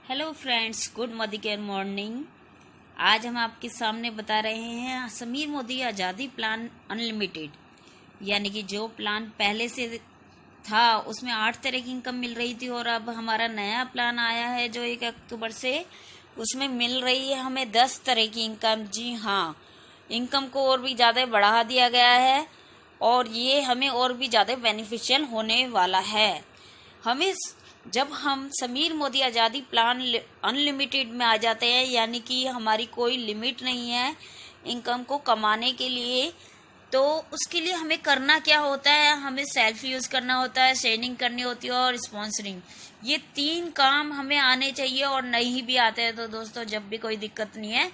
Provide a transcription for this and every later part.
Hello friends, good morning morning. आज हम आपके सामने बता रहे हैं समीर मोदी आज़ादी प्लान अनलिमिटेड, यानी कि जो प्लान पहले से था उसमें 8 तरह की इनकम मिल रही थी और अब हमारा नया प्लान आया है जो 1 अक्टूबर से, उसमें मिल रही है हमें 10 तरह की इनकम। जी हाँ, इनकम को और भी ज़्यादा बढ़ा दिया गया है और ये हमें और भी ज़्यादा बेनिफिशियल होने वाला है। हमें जब हम समीर मोदी आज़ादी प्लान अनलिमिटेड में आ जाते हैं, यानी कि हमारी कोई लिमिट नहीं है इनकम को कमाने के लिए, तो उसके लिए हमें करना क्या होता है? हमें सेल्फ यूज़ करना होता है, शेयरिंग करनी होती है और स्पॉन्सरिंग। ये 3 काम हमें आने चाहिए और नहीं भी आते हैं तो दोस्तों जब भी कोई दिक्कत नहीं है,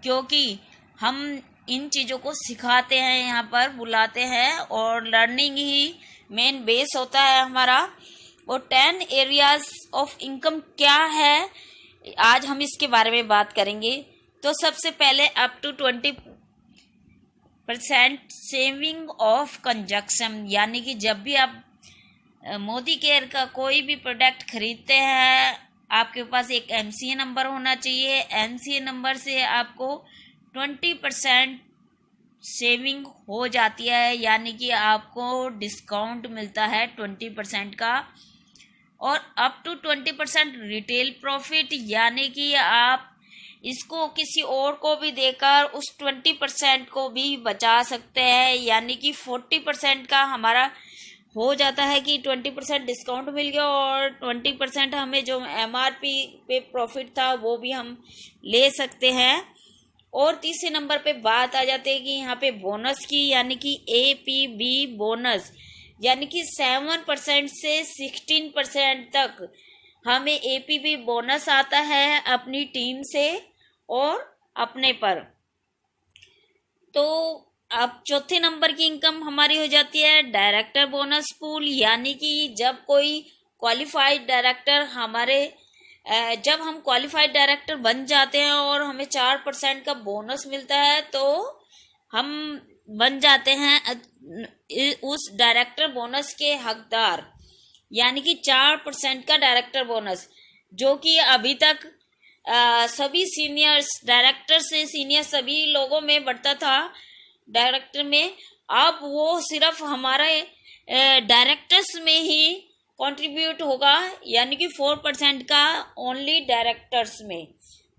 क्योंकि हम इन चीज़ों को सिखाते हैं, यहाँ पर बुलाते हैं और लर्निंग ही मेन बेस होता है हमारा। और 10 एरियाज ऑफ इनकम क्या है, आज हम इसके बारे में बात करेंगे। तो सबसे पहले up to 20% saving of consumption, यानी कि जब भी आप मोदी केयर का कोई भी प्रोडक्ट खरीदते हैं, आपके पास एक MCA नंबर होना चाहिए। MCA नंबर से आपको 20% सेविंग हो जाती है, यानी कि आपको डिस्काउंट मिलता है 20% का। और अप टू 20% रिटेल प्रॉफिट, यानी कि आप इसको किसी और को भी देकर उस 20% को भी बचा सकते हैं, यानी कि 40% का हमारा हो जाता है कि 20% डिस्काउंट मिल गया और 20% हमें जो MRP पे प्रॉफिट था वो भी हम ले सकते हैं। और तीसरे नंबर पे बात आ जाती है कि यहाँ पे बोनस की, यानी कि APB बोनस, यानी कि 7% से 16% तक हमें APB बोनस आता है अपनी टीम से और अपने पर। तो अब चौथे नंबर की इनकम हमारी हो जाती है डायरेक्टर बोनस पूल, यानी कि जब कोई क्वालिफाइड डायरेक्टर जब हम क्वालिफाइड डायरेक्टर बन जाते हैं और हमें 4% का बोनस मिलता है, तो हम बन जाते हैं उस डायरेक्टर बोनस के हकदार, यानी कि 4% का डायरेक्टर बोनस, जो कि अभी तक सभी सीनियर्स डायरेक्टर से सीनियर सभी लोगों में बढ़ता था डायरेक्टर में। अब वो सिर्फ हमारे डायरेक्टर्स में ही कंट्रीब्यूट होगा, यानी कि 4% का ओनली डायरेक्टर्स में।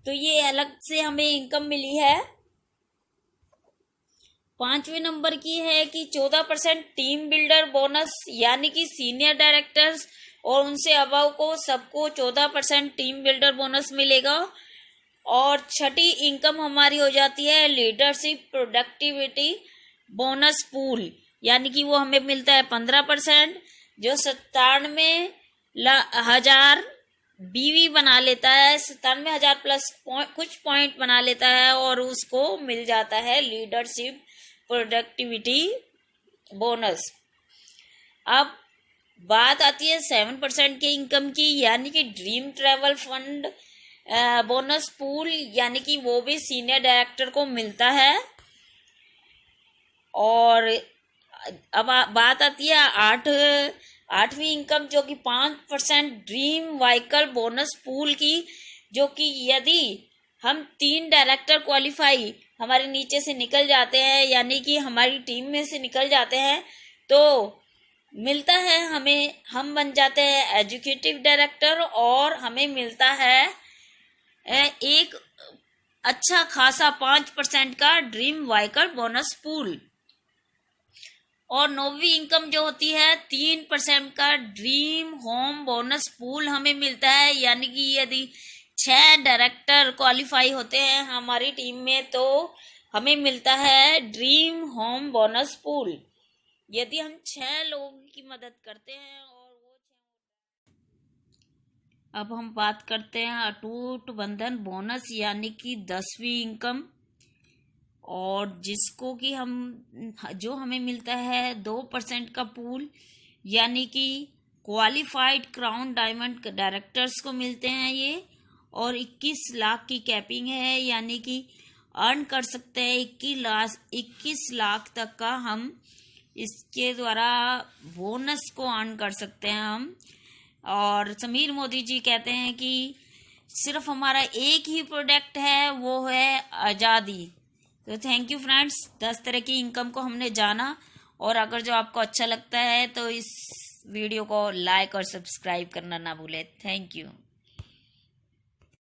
तो ये अलग से हमें इनकम मिली है। 5वें नंबर की है कि 14% टीम बिल्डर बोनस, यानी कि सीनियर डायरेक्टर्स और उनसे अबव को सबको 14% टीम बिल्डर बोनस मिलेगा। और छठी इनकम हमारी हो जाती है लीडरशिप प्रोडक्टिविटी बोनस पूल, यानी कि वो हमें मिलता है 15%, जो 97,000 BV बना लेता है, 97,000 प्लस कुछ पॉइंट बना लेता है और उसको मिल जाता है लीडरशिप प्रोडक्टिविटी बोनस। अब बात आती है 7% के इनकम की, यानी कि dream travel fund bonus pool, यानी कि वो भी सीनियर डायरेक्टर को मिलता है। और अब बात आती है 8वीं इनकम, जो कि 5% ड्रीम व्हीकल बोनस पूल की, जो कि यदि हम 3 डायरेक्टर क्वालिफाई हमारे नीचे से निकल जाते हैं, यानी कि हमारी टीम में से निकल जाते हैं, तो मिलता है हमें, हम बन जाते हैं एजुकेटिव डायरेक्टर और हमें मिलता है एक अच्छा खासा 5% का ड्रीम व्हीकल बोनस पूल। और 9वीं इनकम जो होती है 3% का ड्रीम होम बोनस पूल हमें मिलता है, यानी कि यदि 6 डायरेक्टर क्वालिफाई होते हैं हमारी टीम में, तो हमें मिलता है ड्रीम होम बोनस पूल, यदि हम 6 लोगों की मदद करते हैं। और वो अब हम बात करते हैं अटूट बंधन बोनस, यानी कि 10वीं इनकम, और जिसको कि जो हमें मिलता है 2% का पूल, यानी कि क्वालिफाइड क्राउन डायमंड डायरेक्टर्स को मिलते हैं ये। और 21 लाख की कैपिंग है, यानी कि अर्न कर सकते हैं 21 लाख तक का हम इसके द्वारा बोनस को अर्न कर सकते हैं हम। और समीर मोदी जी कहते हैं कि सिर्फ हमारा एक ही प्रोडक्ट है, वो है आज़ादी। तो थैंक यू फ्रेंड्स, 10 तरह की इनकम को हमने जाना। और अगर जो आपको अच्छा लगता है तो इस वीडियो को लाइक और सब्सक्राइब करना ना भूलें। Thank you.